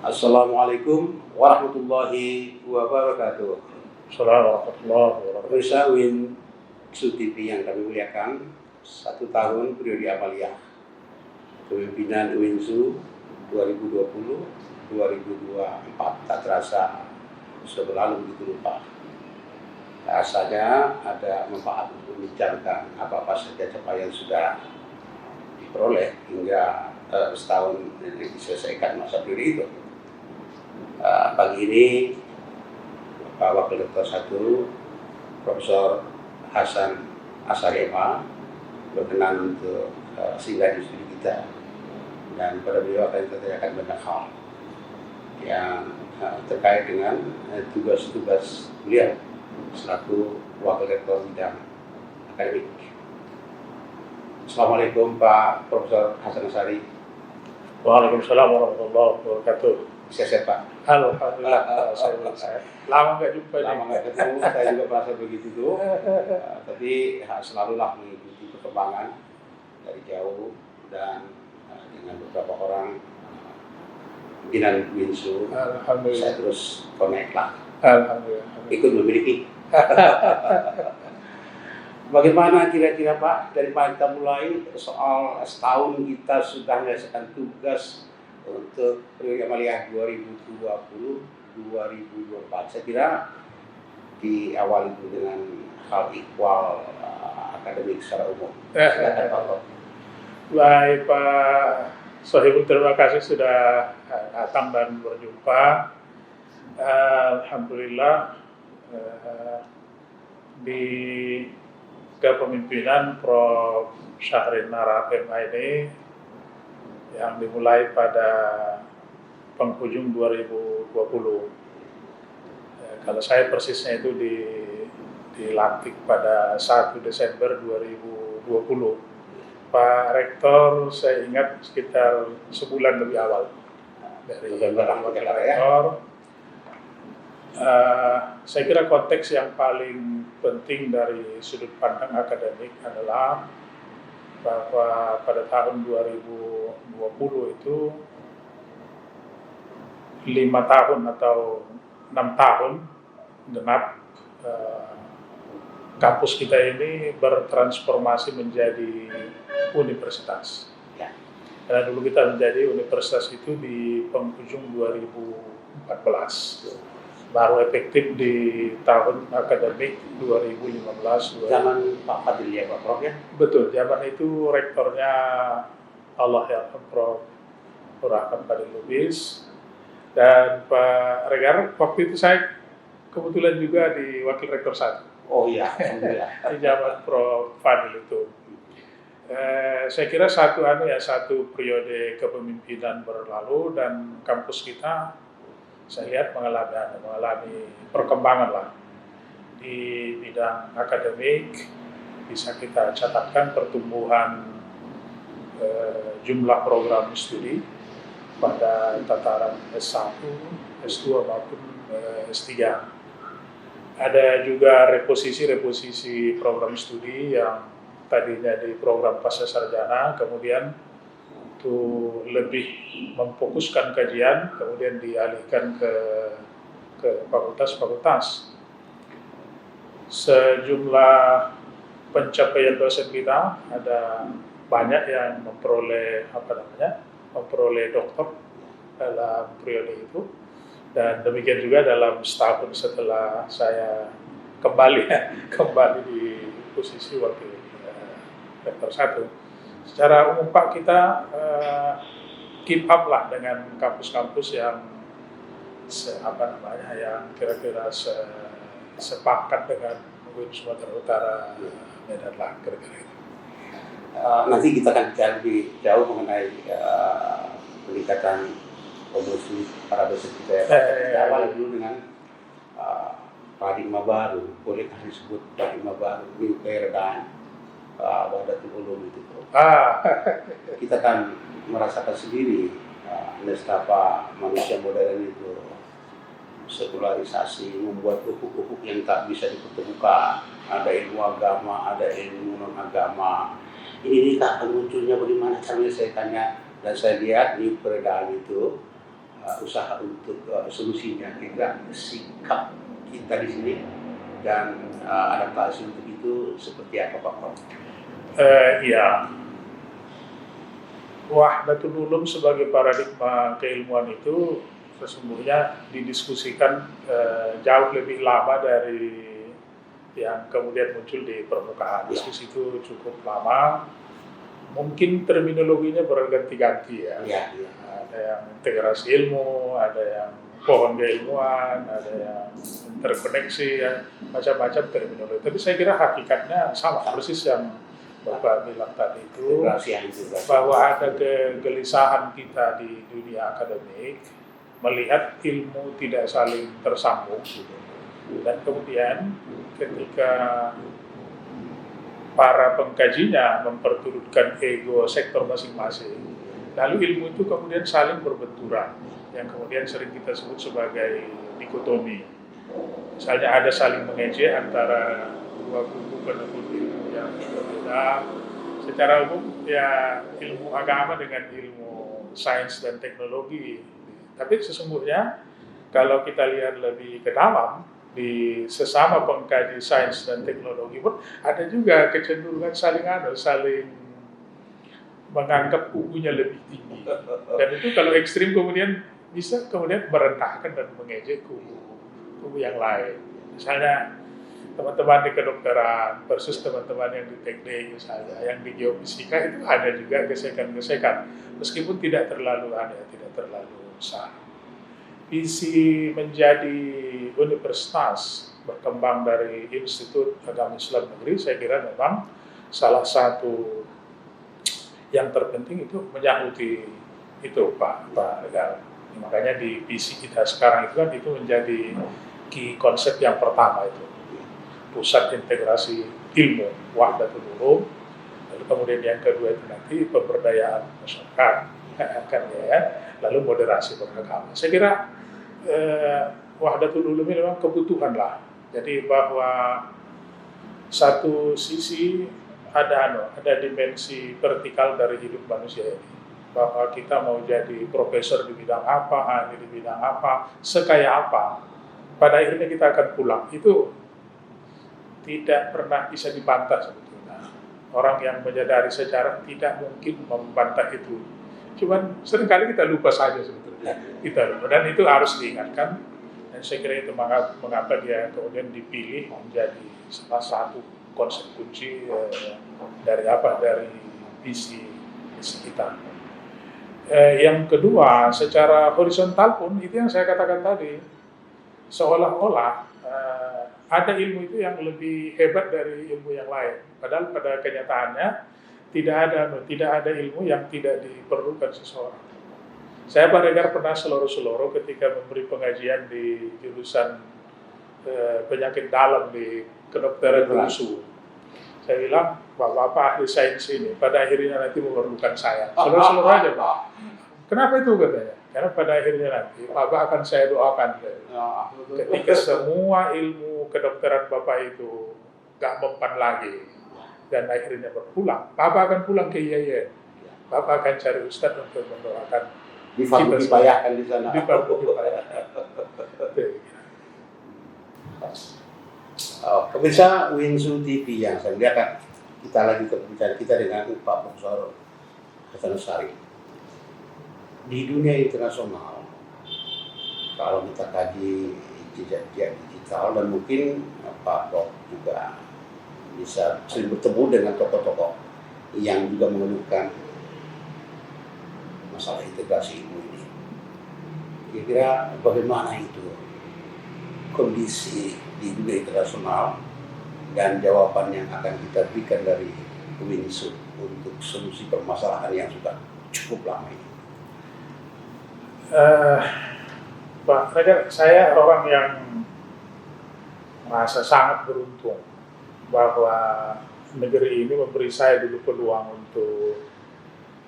Assalamualaikum warahmatullahi wabarakatuh. Assalamualaikum warahmatullahi wabarakatuh. Pemirsa Win Su TV yang kami muliakan, 1 tahun periode amaliyah kepemimpinan Winsu 2020-2024 tak terasa sudah berlalu begitu lupa. Rasanya ada manfaat untuk membincangkan apa-apa saja capaian sudah diperoleh hingga setahun ini diselesaikan masa periode itu. Pagi ini Pak Wakil Rektor 1 Profesor Hasan Asyari MA berkenan untuk singgah di studi kita, dan pada beliau akan ditanyakan banyak hal yang terkait dengan tugas-tugas beliau selaku Wakil Rektor bidang akademik. Assalamualaikum Pak Profesor Hasan Asyari. Waalaikumsalam warahmatullahi wabarakatuh. Sehat Pak? Alhamdulillah, saya lama nggak jumpa. Lama nggak ketemu, saya juga merasa begitu tuh. Tapi selalulah mengikuti perkembangan dari jauh, dan dengan beberapa orang pimpinan Winsu, saya terus connect lah. Alhamdulillah. Ikut memiliki. Bagaimana kira-kira Pak, dari Pak kita mulai soal setahun kita sudah menyelesaikan tugas untuk periode amaliyah 2020-2024. Saya kira diawali dulu dengan hal ikhwal akademik secara umum. Silakan Pak Prof. Baik Pak Sohibul, terima kasih sudah datang dan berjumpa. Alhamdulillah, di kepemimpinan Prof. Syahrin Narah MA ini yang dimulai pada penghujung 2020. Kalau saya persisnya itu dilantik pada 1 Desember 2020. Pak Rektor saya ingat sekitar sebulan lebih awal dari Wakil Rektor. Saya kira konteks yang paling penting dari sudut pandang akademik adalah bahwa pada tahun 2020 itu 5 tahun atau 6 tahun genap kampus kita ini bertransformasi menjadi universitas. Karena dulu kita menjadi universitas itu di penghujung 2014. Baru efektif di tahun akademik 2015. Zaman Pak Fadil ya Pak Prof ya? Betul, zaman itu rektornya Allahyarham Prof. Rahman Fadil Lubis, dan Pak Regar waktu itu saya kebetulan juga di Wakil Rektor 1. Oh iya, alhamdulillah. Di zaman Prof. Fadil itu. Saya kira satu periode kepemimpinan berlalu, dan kampus kita saya lihat mengalami perkembangan lah di bidang akademik. Bisa kita catatkan pertumbuhan jumlah program studi pada tataran S1, S2 maupun S3. Ada juga reposisi program studi yang tadinya di program pasca sarjana, kemudian untuk lebih memfokuskan kajian, kemudian dialihkan ke fakultas-fakultas. Sejumlah pencapaian dosen kita, ada banyak yang memperoleh doktor dalam periode itu, dan demikian juga dalam setahun setelah saya kembali di posisi Wakil Rektor 1. Secara umum Pak, kita keep up lah dengan kampus-kampus yang yang kira-kira sepakat dengan UIN Sumatera Utara, Medan lah kira-kira itu. Nanti kita akan bicara lebih jauh mengenai peningkatan promosi para dosen kita. Kita awali dulu dengan paradigma baru, boleh disebut paradigma baru, new paradigm, Wahdatul Ulum itu. Kita kan merasakan sendiri nestapa manusia modern itu sekularisasi, membuat ufuk-ufuk yang tak bisa dipertemukan. Ada ilmu agama, ada ilmu non-agama. Ini tak akan munculnya bagaimana caranya, saya tanya. Dan saya lihat di peredaan itu usaha untuk solusinya, kira sikap kita di sini dan adaptasi untuk itu seperti apa Pak Prof? Ya, Wahdatul Ulum sebagai paradigma keilmuan itu sesungguhnya didiskusikan jauh lebih lama dari yang kemudian muncul di permukaan. Diskusi itu cukup lama, mungkin terminologinya berganti-ganti ya. Ada yang integrasi ilmu, ada yang pohon keilmuan, ada yang interkoneksi, ya, macam-macam terminologi. Tapi saya kira hakikatnya sama, persis yang Bapak bilang tadi itu, bahwa ada kegelisahan kita di dunia akademik melihat ilmu tidak saling tersambung, dan kemudian ketika para pengkajinya memperturutkan ego sektor masing-masing, lalu ilmu itu kemudian saling berbenturan, yang kemudian sering kita sebut sebagai dikotomi. Misalnya ada saling mengejek antara dua kubu penuntut ilmu yang berbeda. Secara umum ya ilmu agama dengan ilmu sains dan teknologi. Tapi sesungguhnya kalau kita lihat lebih ke dalam, di sesama pengkaji sains dan teknologi pun ada juga kecenderungan saling menganggap kubunya lebih tinggi. Dan itu kalau ekstrim kemudian bisa kemudian merendahkan dan mengejek kubu yang lain. Misalnya teman-teman di kedokteran versus teman-teman yang di teknik misalnya, yang di geofisika itu ada juga gesekan-gesekan, meskipun tidak terlalu besar. Visi menjadi universitas berkembang dari Institut Agama Islam Negeri, saya kira memang salah satu yang terpenting itu menyahuti itu Pak Regar. Makanya di visi kita sekarang itu kan itu menjadi key konsep yang pertama itu, pusat integrasi ilmu Wahdatul Ulum, lalu kemudian yang kedua itu nanti pemberdayaan masyarakat, kan ya, lalu moderasi beragama. Saya kira Wahdatul Ulum ini memang kebutuhan lah. Jadi bahwa satu sisi ada dimensi vertikal dari hidup manusia ini, bahwa kita mau jadi profesor di bidang apa, ahli di bidang apa, sekaya apa, pada akhirnya kita akan pulang. Itu tidak pernah bisa dibantah sebetulnya. Orang yang menyadari sejarah tidak mungkin membantah itu. Cuman seringkali kita lupa saja sebetulnya. Dan itu harus diingatkan. Dan saya kira itu mengapa dia kemudian dipilih menjadi salah satu konsep kunci dari visi kita. Yang kedua, secara horizontal pun itu yang saya katakan tadi, seolah-olah ada ilmu itu yang lebih hebat dari ilmu yang lain. Padahal pada kenyataannya tidak ada ilmu yang tidak diperlukan seseorang. Saya Pak Regar pernah seloro-seloro ketika memberi pengajian di jurusan penyakit dalam di kedokteran USU. Saya bilang, Bapak ahli sains ini pada akhirnya nanti memerlukan saya. Seloro-seloro aja Pak. Kenapa itu katanya? Karena pada akhirnya nanti Bapak akan saya doakan. Ketika semua ilmu kedokteran Bapak itu gak mempan lagi dan akhirnya berpulang, Bapak akan pulang ke IAIN. Bapak akan cari ustadz untuk mendoakan. Dibayahkan di sana. Pemirsa Winsu TV yang saya lihat, kita lagi berbicara kita dengan Pak Profesor Hasan Usari. Di dunia internasional, kalau kita kaji jejak digital, dan mungkin Pak Prof juga bisa sering bertemu dengan tokoh-tokoh yang juga mengeluhkan masalah integrasi ilmu ini. Kira-kira bagaimana itu kondisi di dunia internasional dan jawaban yang akan kita berikan dari Winsu untuk solusi permasalahan yang sudah cukup lama ini. Pak Regar, saya orang yang merasa sangat beruntung bahwa negeri ini memberi saya dulu peluang untuk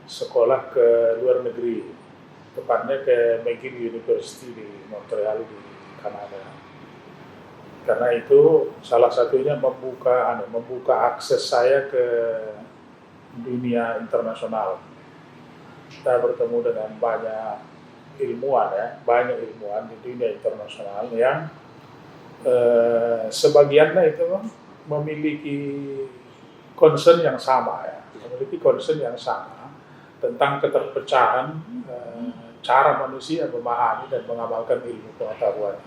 sekolah ke luar negeri, tepatnya ke McGill University di Montreal di Kanada. Karena itu salah satunya membuka akses saya ke dunia internasional. Kita bertemu dengan banyak ilmuwan ya, banyak ilmuwan di dunia internasional yang sebagiannya itu memiliki concern yang sama ya, memiliki concern yang sama tentang keterpecahan cara manusia memahami dan mengamalkan ilmu pengetahuan.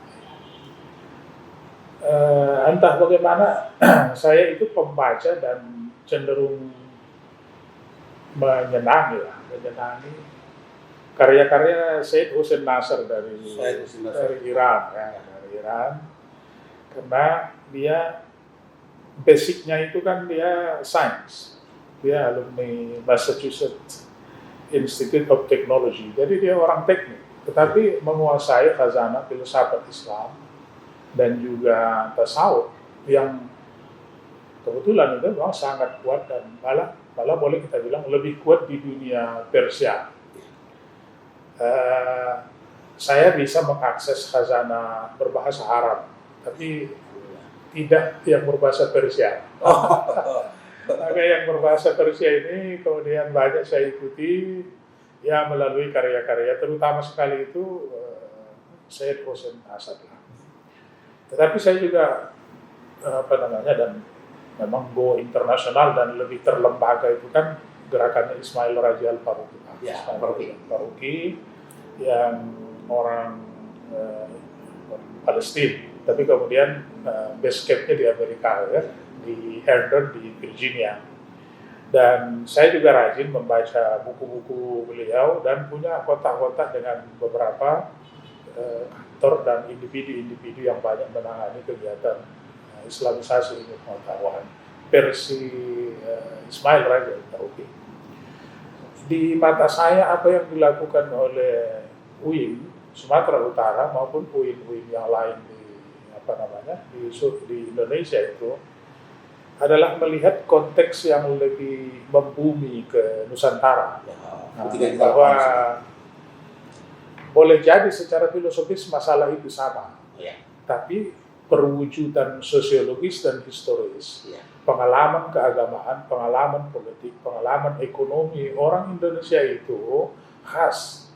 Entah bagaimana saya itu pembaca dan cenderung menyenangi karya-karya Said Hussein Nasr dari Iran ya, dari Iran, karena dia basicnya itu kan dia sains, dia alumni Massachusetts Institute of Technology, jadi dia orang teknik, tetapi menguasai khazanah filsafat Islam dan juga tasawuf yang kebetulan itu memang sangat kuat dan malah boleh kita bilang lebih kuat di dunia Persia. Saya bisa mengakses khazanah berbahasa Arab, tapi tidak yang berbahasa Persia. Maka yang berbahasa Persia ini kemudian banyak saya ikuti ya melalui karya-karya, terutama sekali itu Said Hussein Nasr. Tetapi saya juga dan memang go internasional dan lebih terlembaga itu kan gerakannya Ismail Raji Al-Faruqi. Ya, Faruqi yang orang Palestina, tapi kemudian base camp-nya di Amerika ya, di Herndon di Virginia. Dan saya juga rajin membaca buku-buku beliau dan punya kotak-kotak dengan beberapa kantor dan individu-individu yang banyak menangani kegiatan Islamisasi ilmu pengetahuan versi Ismail Raji Al-Faruqi. Di mata saya apa yang dilakukan oleh UIN Sumatera Utara maupun UIN yang lain di Indonesia itu adalah melihat konteks yang lebih membumi ke Nusantara. Bahwa boleh jadi secara filosofis masalah itu sama, tapi perwujudan sosiologis dan historis, pengalaman keagamaan, pengalaman politik, pengalaman ekonomi orang Indonesia itu khas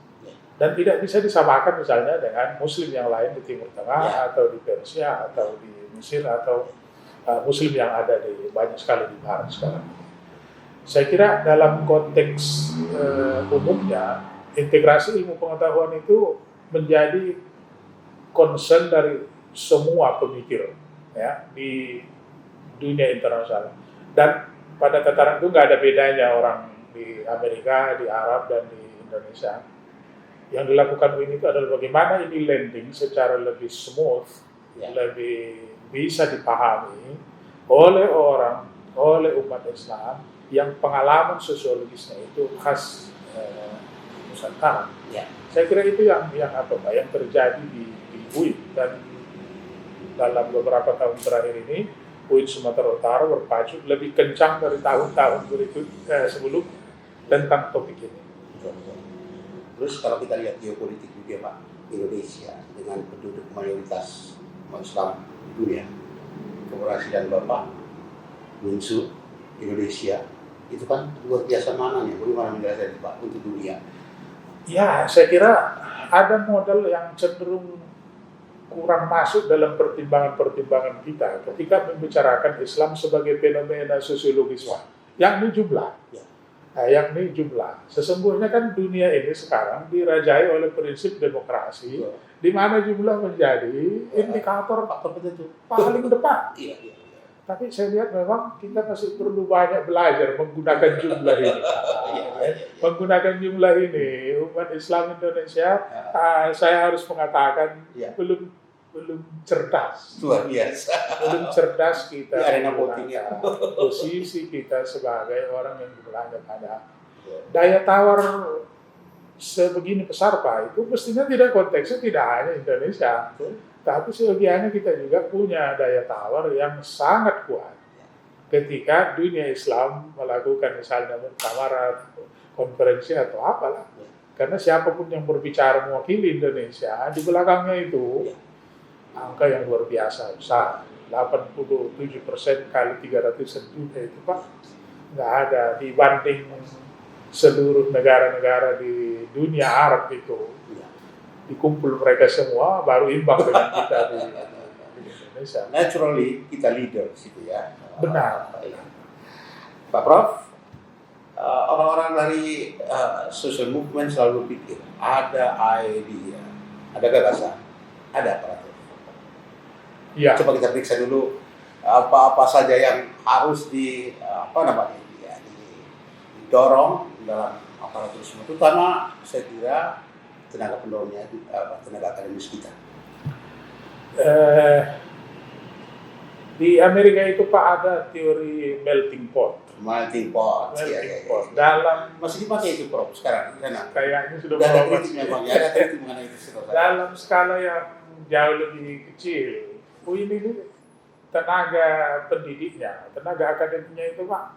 dan tidak bisa disamakan misalnya dengan Muslim yang lain di Timur Tengah atau di Persia atau di Mesir atau Muslim yang ada di banyak sekali di Barat sekarang. Saya kira dalam konteks umumnya integrasi ilmu pengetahuan itu menjadi concern dari semua pemikir ya di dunia internasional, dan pada tataran itu nggak ada bedanya orang di Amerika, di Arab dan di Indonesia. Yang dilakukan ini itu adalah bagaimana ini landing secara lebih smooth, lebih bisa dipahami oleh umat Islam yang pengalaman sosiologisnya itu khas Nusantara. Saya kira itu yang terjadi di UIN, dan dalam beberapa tahun terakhir ini UIN Sumatera Utara berpacu lebih kencang dari tahun-tahun sebelum tentang topik ini. Terus kalau kita lihat geopolitik juga Pak, Indonesia dengan penduduk mayoritas Islam di dunia, keberhasilan Bapak muncul Indonesia itu kan luar biasa mananya. Bagaimana menjelaskan Pak untuk dunia? Ya, saya kira ada modal yang cenderung kurang masuk dalam pertimbangan-pertimbangan kita ketika membicarakan Islam sebagai fenomena sosiologis, yakni jumlah. Yakni jumlah. Sesungguhnya kan dunia ini sekarang dirajai oleh prinsip demokrasi, di mana jumlah menjadi indikator paling depan. Tapi saya lihat memang kita masih perlu banyak belajar menggunakan jumlah ini. Menggunakan jumlah ini, umat Islam Indonesia, saya harus mengatakan belum cerdas. Luar biasa. Belum cerdas kita menggunakan posisi kita sebagai orang yang jumlahnya banyak. Daya tawar sebegini besar Pak, itu mestinya konteksnya tidak hanya Indonesia, tapi sebagiannya kita juga punya daya tawar yang sangat kuat. Ketika dunia Islam melakukan misalnya muktamar, konferensi atau apalah, karena siapapun yang berbicara mewakili Indonesia, di belakangnya itu angka yang luar biasa besar, 87% kali 300 juta itu Pak, nggak ada dibanding seluruh negara-negara di dunia Arab itu. dikumpul mereka semua baru imbang dengan kita di Indonesia. Naturally kita leader situ ya. Benar. Pak Prof, orang-orang dari social movement selalu pikir ada idea, ada gagasan, ada aparatur. Iya. Coba kita periksa dulu apa saja yang harus didorong dalam aparatur semua. Terutama saya kira tenaga pendorongnya itu tenaga akademis kita. Di Amerika itu Pak ada teori melting pot. Melting pot. Melting pot. Dalam masih dipakai itu Prof sekarang. kayaknya sudah ada berubah. kritiknya Bang, ada kritik mengenai itu. Dalam skala yang jauh lebih kecil, ini tenaga pendidiknya, tenaga akademiknya itu Pak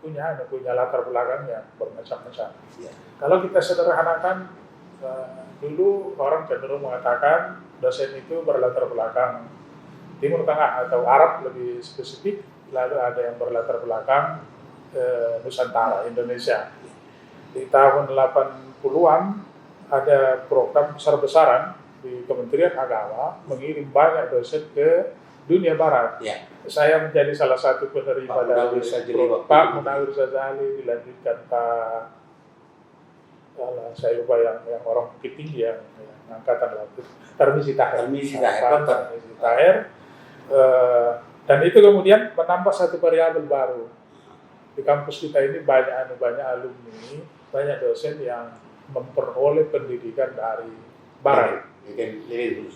punya latar belakang yang bermacam-macam. Ya. Kalau kita sederhanakan, dulu orang cenderung mengatakan dosen itu berlatar belakang Timur Tengah atau Arab lebih spesifik, lalu ada yang berlatar belakang Nusantara, Indonesia. Di tahun 80-an ada program besar-besaran di Kementerian Agama mengirim banyak dosen ke dunia barat. Ya. Saya menjadi salah satu penerima dari Pak Munawir Sazali, dilanjutkan Pak saya lupa yang orang Bukit Tinggi yang angkatan laut, Tarmizi Tahir. Dan itu kemudian menambah satu variabel baru. Di kampus kita ini banyak alumni, banyak dosen yang memperoleh pendidikan dari barat.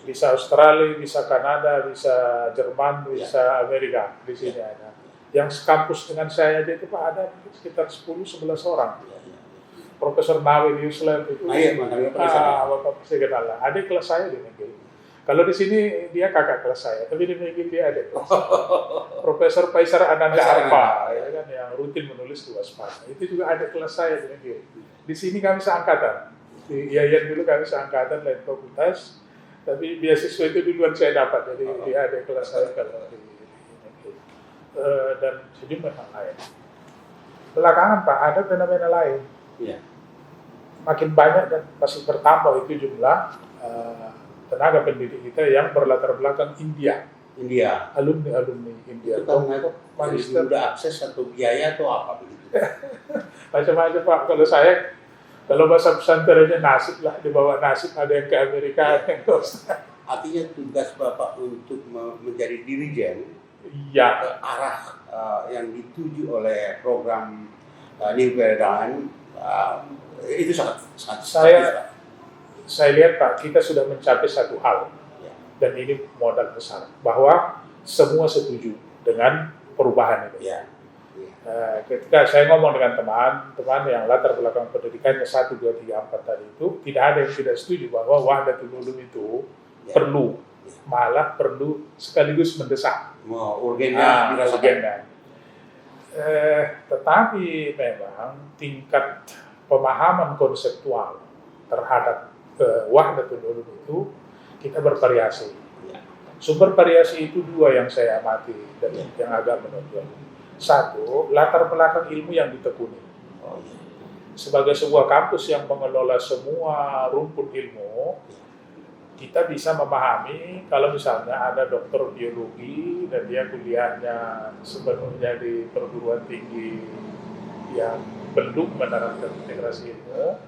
Bisa Australia, bisa Kanada, bisa Jerman, bisa Amerika, di sini ada. Yang kampus dengan saya aja itu Pak ada sekitar 10-11 orang. Profesor Nawir Yuslan itu, Bapak saya kenal lah. Adik kelas saya di negeri. Kalau di sini dia kakak kelas saya, tapi di negeri dia adik kelas. Profesor Faisal Ananda Arfa, ya kan, yang rutin menulis di Waspada. Itu juga adik kelas saya di negeri. Di sini kami seangkatan. Di IAIN dulu kami seangkatan lain fakultas, tapi beasiswa itu duluan saya dapat, jadi dia adik kelas saya kalau di negeri. Dan sejumlah hal lain. Belakangan Pak ada fenomena lain. Ya. Makin banyak dan masih bertambah itu jumlah tenaga pendidik kita yang berlatar belakang India. Alumni India. Itu karena itu magister udah akses atau biaya atau apa begitu? Macam-macam Pak. Kalau bahasa pesantrennya nasib lah, dibawa nasib, ada yang ke Amerika, ada yang ke Australia. Artinya tugas Bapak untuk menjadi dirijen ya, ke arah yang dituju oleh program New Paradigm itu sangat saya lihat Pak, kita sudah mencapai satu hal ya. Dan ini modal besar bahwa semua setuju dengan perubahan itu. Ya. Ketika saya ngomong dengan teman-teman yang latar belakang pendidikannya 1, 2, 3, 4 tadi itu, tidak ada yang tidak setuju bahwa Wahdatul Ulum itu perlu, malah perlu sekaligus mendesak. Urgennya dirasakan. Tetapi memang tingkat pemahaman konseptual terhadap Wahdatul Ulum itu kita bervariasi. Sumber variasi itu 2 yang saya amati dan yang agak menonjol. 1, latar belakang ilmu yang ditekuni. Sebagai sebuah kampus yang mengelola semua rumpun ilmu, kita bisa memahami kalau misalnya ada dokter biologi dan dia kuliahnya sepenuhnya di perguruan tinggi yang belum menerapkan integrasi ilmu,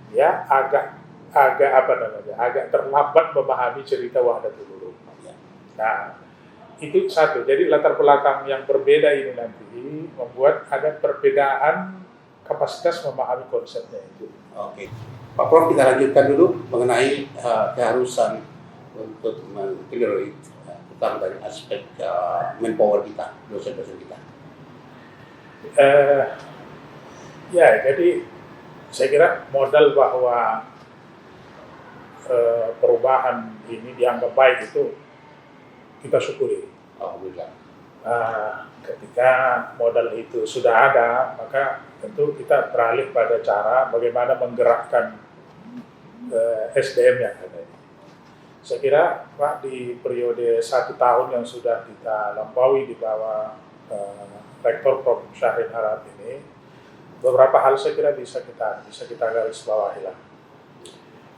ya agak terlambat memahami cerita Wahdatul Ulum. Nah, itu satu. Jadi latar belakang yang berbeda ini nanti membuat ada perbedaan kapasitas memahami konsepnya itu. Oke. Pak Prof, kita lanjutkan dulu mengenai keharusan untuk mengclear tentang dari aspek manpower kita, dosen-dosen kita. Ya, jadi saya kira modal bahwa perubahan ini dianggap baik itu kita syukuri. Alhamdulillah. Ketika modal itu sudah ada, maka tentu kita beralih pada cara bagaimana menggerakkan SDM yang ada. Saya kira Pak, di periode 1 tahun yang sudah kita lampaui di bawah Rektor Prof. Syahrin Harahap ini, beberapa hal saya kira bisa kita garis bawahi lah.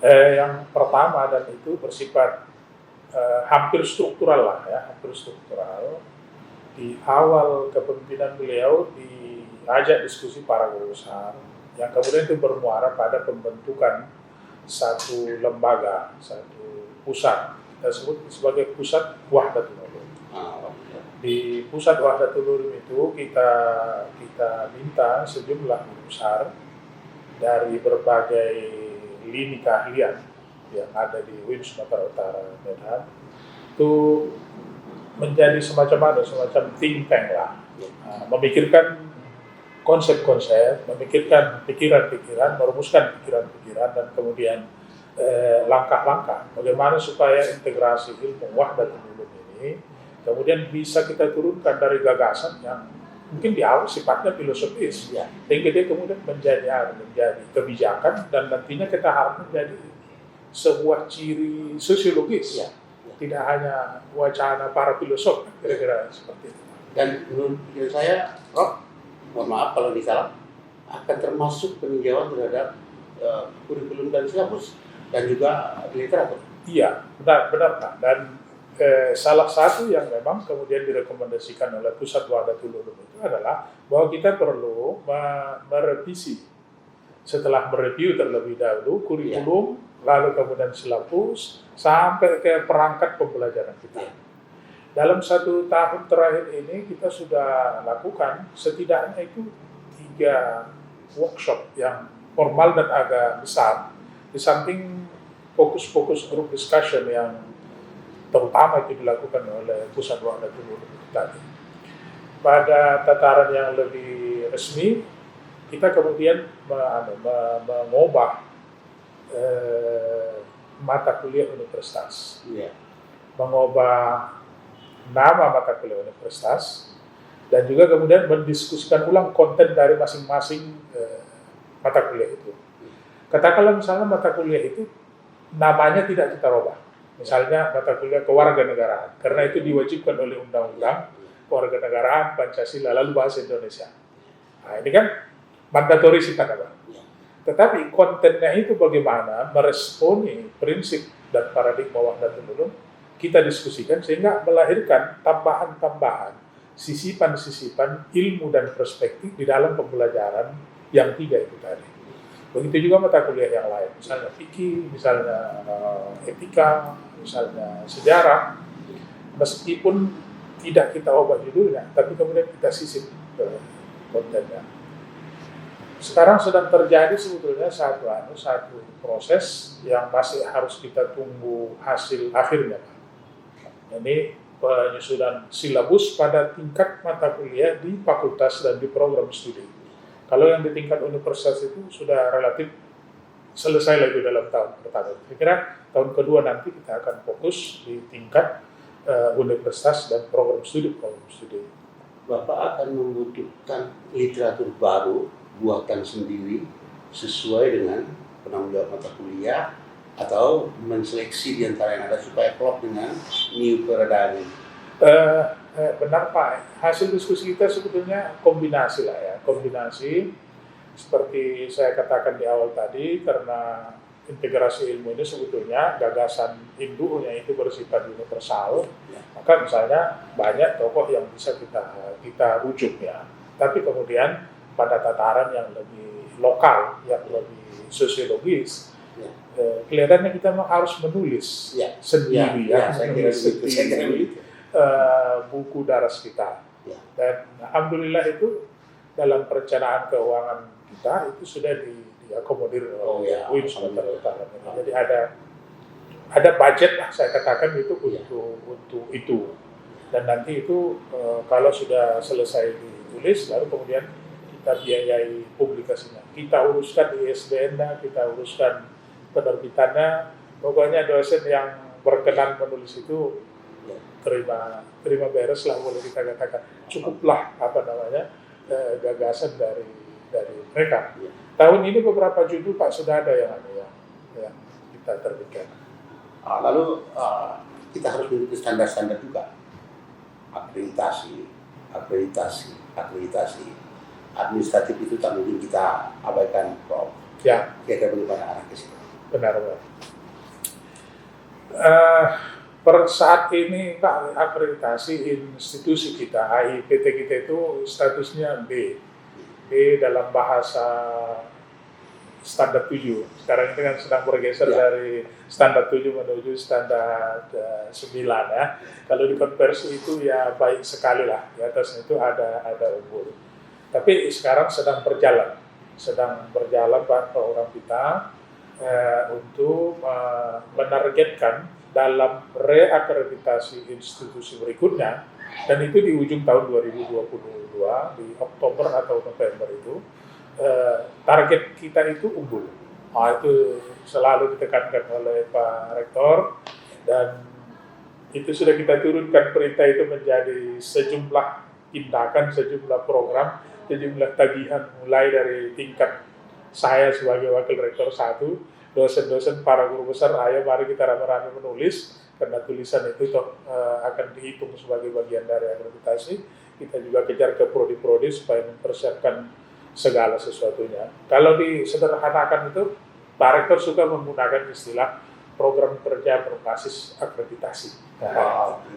Yang pertama, dan itu bersifat hampir struktural lah ya, hampir struktural. Di awal kepemimpinan beliau diajak diskusi para guru besar, yang kemudian itu bermuara pada pembentukan satu lembaga, satu pusat, kita sebut sebagai pusat Wahdatul Ulum. Di pusat Wahdatul Ulum itu kita minta sejumlah guru besar dari berbagai lini keahlian yang ada di UIN Sumatera Utara Medan itu menjadi semacam think tank lah, memikirkan konsep-konsep, memikirkan pikiran-pikiran, merumuskan pikiran-pikiran, dan kemudian langkah-langkah bagaimana supaya integrasi ilmu Wahdatul Ulum ini kemudian bisa kita turunkan dari gagasan yang mungkin di awal sifatnya filosofis, sehingga dia kemudian menjadi kebijakan, dan nantinya kita harap menjadi sebuah ciri sosiologis, tidak hanya wacana para filosof, kira-kira seperti itu. Dan menurut saya, Prof, mohon maaf kalau disalah, akan termasuk peninjauan terhadap kurikulum dan silabus dan juga literatur. Iya, benar Pak. Dan salah satu yang memang kemudian direkomendasikan oleh Pusat Wahdatul Ulum itu adalah bahwa kita perlu merevisi, setelah mereview terlebih dahulu kurikulum, lalu kemudian silabus, sampai ke perangkat pembelajaran kita. Dalam 1 tahun terakhir ini kita sudah lakukan setidaknya itu 3 workshop yang formal dan agak besar, di samping fokus-fokus group discussion yang terutama itu dilakukan oleh Pusat Wahdatul Ulum tadi. Pada tataran yang lebih resmi, kita kemudian mengubah mata kuliah universitas, mengubah nama mata kuliah universitas, dan juga kemudian mendiskusikan ulang konten dari masing-masing mata kuliah itu. Katakanlah misalnya mata kuliah itu namanya tidak kita rubah, misalnya mata kuliah kewarganegaraan, karena itu diwajibkan oleh undang-undang kewarganegaraan, Pancasila, lalu bahasa Indonesia. Nah, ini kan mandatori sifatnya. Tetapi kontennya itu bagaimana meresponi prinsip dan paradigma Wahdatul Ulum, kita diskusikan sehingga melahirkan tambahan-tambahan, sisipan-sisipan ilmu dan perspektif di dalam pembelajaran yang 3 itu tadi. Begitu juga mata kuliah yang lain, misalnya fikih, misalnya etika, misalnya sejarah, meskipun tidak kita ubah judulnya, tapi kemudian kita sisip kontennya. Sekarang sedang terjadi sebetulnya satu proses yang masih harus kita tunggu hasil akhirnya. Ini penyusunan silabus pada tingkat mata kuliah di fakultas dan di program studi. Kalau yang di tingkat universitas itu sudah relatif selesai lagi dalam tahun pertama. Saya kira tahun kedua nanti kita akan fokus di tingkat universitas dan program studi. Bapak akan membutuhkan literatur baru buatan sendiri sesuai dengan penanggung jawab mata kuliah, atau menseleksi di antara yang ada supaya klop dengan new paradigm? Benar Pak, hasil diskusi kita sebetulnya kombinasi lah ya, kombinasi seperti saya katakan di awal tadi, karena integrasi ilmu ini sebetulnya gagasan induknya itu bersifat universal, maka misalnya banyak tokoh yang bisa kita rujuk ya, tapi kemudian pada tataran yang lebih lokal, yang lebih sosiologis, kelihatannya kita harus menulis sendiri buku daras kita. Dan alhamdulillah itu dalam perencanaan keuangan kita itu sudah diakomodir oleh UIN Sumatera Utara. Jadi ada budget lah, saya katakan itu untuk itu. Dan nanti itu kalau sudah selesai ditulis, lalu kemudian kita biayai publikasinya. Kita uruskan ISBN-nya, kita uruskan penerbitannya. Pokoknya dosen yang berkenan menulis itu terima beres lah, boleh kita katakan. Cukuplah gagasan dari mereka. Tahun ini beberapa judul Pak sudah ada yang kita terbitkan. Lalu kita harus mengikuti standar-standar juga. Akreditasi. Administratif itu tak mungkin kita abaikan, Prof. Ya. Kita bagaimana arah ke situ? benar. Eh, per saat ini Pak, akreditasi institusi kita, AIPT kita itu statusnya B. B dalam bahasa standar 7. Sekarang ini kan sedang bergeser dari standar 7 menuju standar 9 ya. Kalau dikonversi itu ya baik sekali lah. Di atasnya itu ada unggul. Tapi sekarang sedang berjalan Pak program kita untuk menargetkan dalam reakreditasi institusi berikutnya, dan itu di ujung tahun 2022 di Oktober atau November itu target kita itu unggul. Itu selalu ditekankan oleh Pak Rektor, dan itu sudah kita turunkan perintah itu menjadi sejumlah tindakan, sejumlah program, sejumlah tagihan, mulai dari tingkat saya sebagai Wakil Rektor 1, dosen-dosen, para guru besar, ayo mari kita rame-rame menulis, karena tulisan itu akan dihitung sebagai bagian dari akreditasi. Kita juga kejar ke prodi-prodi supaya mempersiapkan segala sesuatunya. Kalau disederhanakan itu, Pak Rektor suka menggunakan istilah program kerja berbasis akreditasi.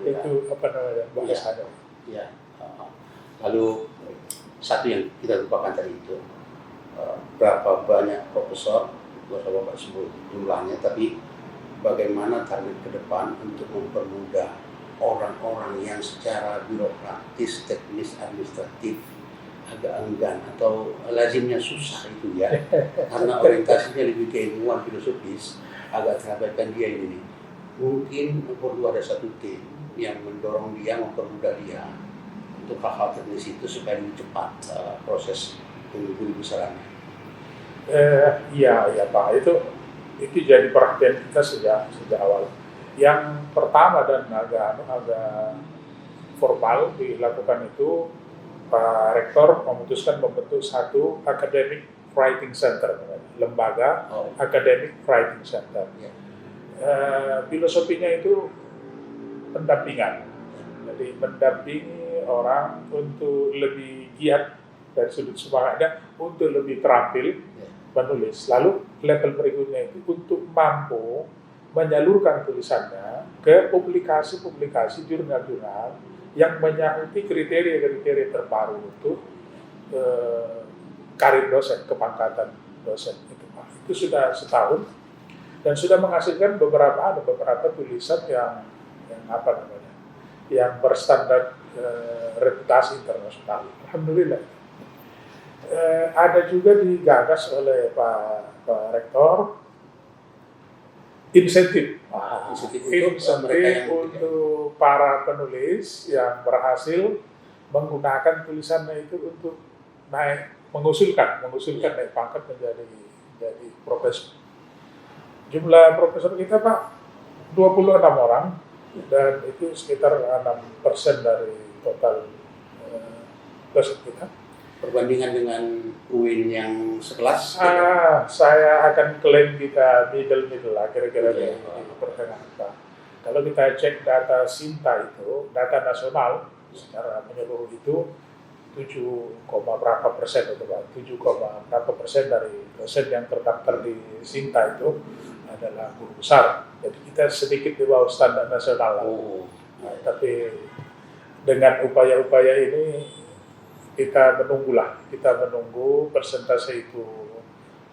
Itu apa namanya bahasanya. Ya. Lalu satu yang kita lupakan tadi itu, berapa banyak profesor, Bapak sebut jumlahnya, tapi bagaimana target ke depan untuk mempermudah orang-orang yang secara birokratis, teknis, administratif agak enggan atau lazimnya susah itu ya, karena orientasinya lebih keilmuan filosofis, agak terabaikan dia ini. Mungkin perlu ada satu tim yang mendorong dia, mempermudah dia untuk hal-hal teknis itu supaya lebih cepat proses guru besarannya. Iya Pak, itu jadi perhatian kita sejak awal. Yang pertama dan agak formal dilakukan itu, Pak Rektor memutuskan membentuk satu Academic Writing Center, lembaga Academic Writing Center. Filosofinya itu pendampingan, jadi mendampingi orang untuk lebih giat dari sudut semangatnya, untuk lebih terampil menulis. Lalu level berikutnya itu untuk mampu menyalurkan tulisannya ke publikasi-publikasi jurnal-jurnal yang menyangkut kriteria-kriteria terbaru untuk karir dosen, kepangkatan dosen itu Pak. Itu sudah setahun dan sudah menghasilkan beberapa tulisan yang berstandar reputasi internasional. Alhamdulillah. Ada juga digagas oleh Pak Rektor insentif untuk para penulis yang berhasil menggunakan tulisannya itu untuk mengusulkan naik pangkat menjadi profesor. Jumlah profesor kita Pak 26 orang, dan itu sekitar 6% dari total dosen kita. Perbandingan dengan UIN yang sekelas? Saya akan klaim kita middle lah, kira-kira di pertengahan. Kalau kita cek data Sinta itu, data nasional secara menyeluruh itu 7, berapa persen itu Pak? 7, berapa persen dari dosen yang terdaftar di Sinta itu adalah guru besar. Jadi kita sedikit di bawah standar nasional lah. Tapi dengan upaya-upaya ini kita menunggu persentase itu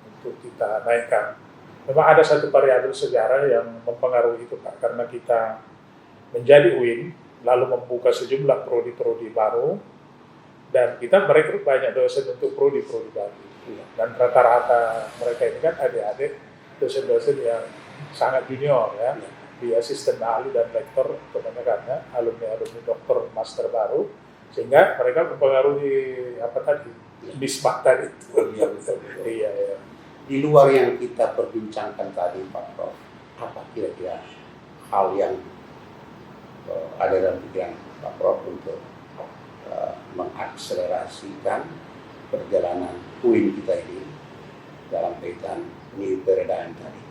untuk kita naikkan. Memang ada satu variabel sejarah yang mempengaruhi itu Pak, karena kita menjadi UIN, lalu membuka sejumlah prodi-prodi baru, dan kita merekrut banyak dosen untuk prodi-prodi baru. Dan rata-rata mereka ini kan adik-adik dosen-dosen yang sangat junior ya, di asisten ahli dan lektor kebanyakannya, alumni doktor master baru, sehingga mereka mempengaruhi nisbah tadi. Iya. Di luar yang kita perbincangkan tadi Pak Prof, apa kira-kira hal yang ada dalam pikiran Pak Prof untuk mengakselerasikan perjalanan UIN kita ini dalam kaitan New Paradigm tadi?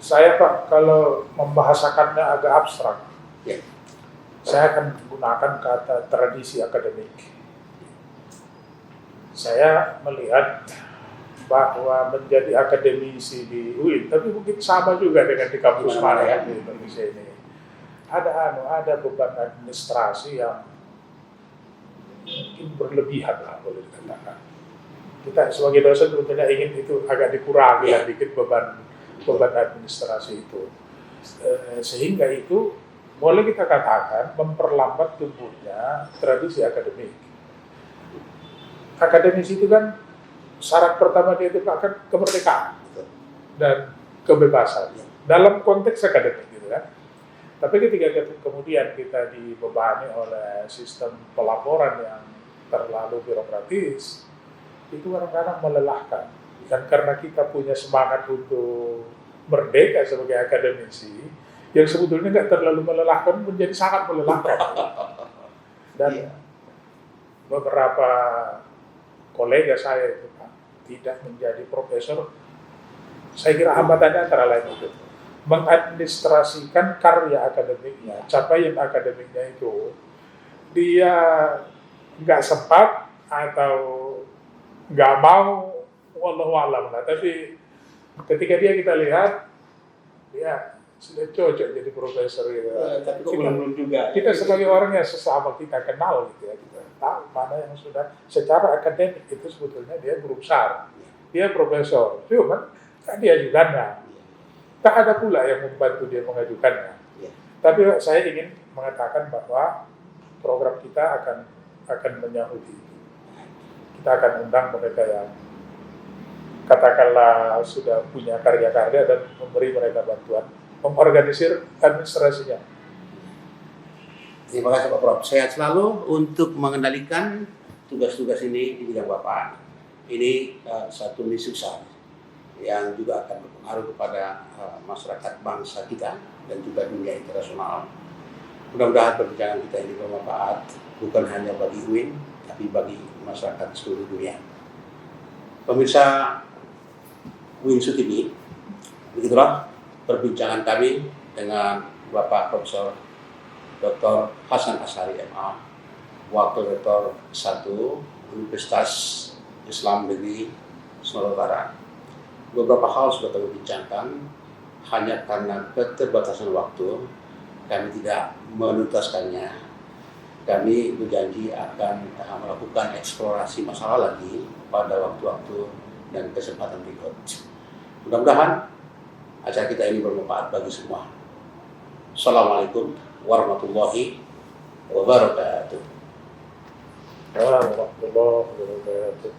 Saya Pak, kalau membahasakannya agak abstrak, saya akan menggunakan kata tradisi akademik. Saya melihat bahwa menjadi akademisi di UIN, tapi mungkin sama juga dengan di kampus mana ya di Indonesia ini. Ada beban administrasi yang mungkin berlebihan lah boleh dikatakan. Kita sebagai dosen sebetulnya ingin itu agak dikurangi lah dikit beban administrasi itu, sehingga itu boleh kita katakan memperlambat tumbuhnya tradisi akademik. Akademisi itu kan syarat pertama dia itu akan kemerdekaan dan kebebasan dalam konteks akademik gitu kan. Tapi ketika kemudian kita dibebani oleh sistem pelaporan yang terlalu birokratis, itu kadang-kadang melelahkan. Dan karena kita punya semangat untuk merdeka sebagai akademisi, yang sebetulnya nggak terlalu melelahkan menjadi sangat melelahkan. Dan beberapa kolega saya itu Pak, tidak menjadi profesor, saya kira hambatannya antara lain itu mengadministrasikan karya akademiknya, capaian akademiknya itu dia nggak sempat atau nggak mau, wallahu alam lah. Tapi ketika kita lihat dia sudah cocok jadi profesor gitu. Tapi kok belum juga. Kita sebagai orang yang sesama kita kenal gitu ya, kita tahu mana yang sudah secara akademik itu sebetulnya dia guru besar, dia profesor, cuman kan dia ajudannya. Tak ada pula yang membantu dia mengajukannya. Tapi saya ingin mengatakan bahwa program kita akan menyahut itu. Kita akan undang mereka yang katakanlah sudah punya karya-karya dan memberi mereka bantuan mengorganisir administrasinya. Terima kasih Pak Prof. Sehat selalu untuk mengendalikan tugas-tugas ini di bidang Bapak. Ini satu misi besar yang juga akan berpengaruh kepada masyarakat bangsa kita dan juga dunia internasional. Mudah-mudahan perbincangan kita ini bermanfaat bukan hanya bagi UIN, tapi bagi masyarakat seluruh dunia. Pemirsa UIN TV, begitulah perbincangan kami dengan Bapak Profesor Dr. Hasan Asyari MA, Wakil Rektor 1 Universitas Islam Negeri Sumatera Utara. Beberapa hal sudah kami bincangkan, hanya karena keterbatasan waktu kami tidak menuntaskannya. Kami berjanji akan melakukan eksplorasi masalah lagi pada waktu-waktu dan kesempatan berikut. Mudah-mudahan acara kita ini bermanfaat bagi semua. Assalamualaikum warahmatullahi wabarakatuh. Warahmatullahi wabarakatuh.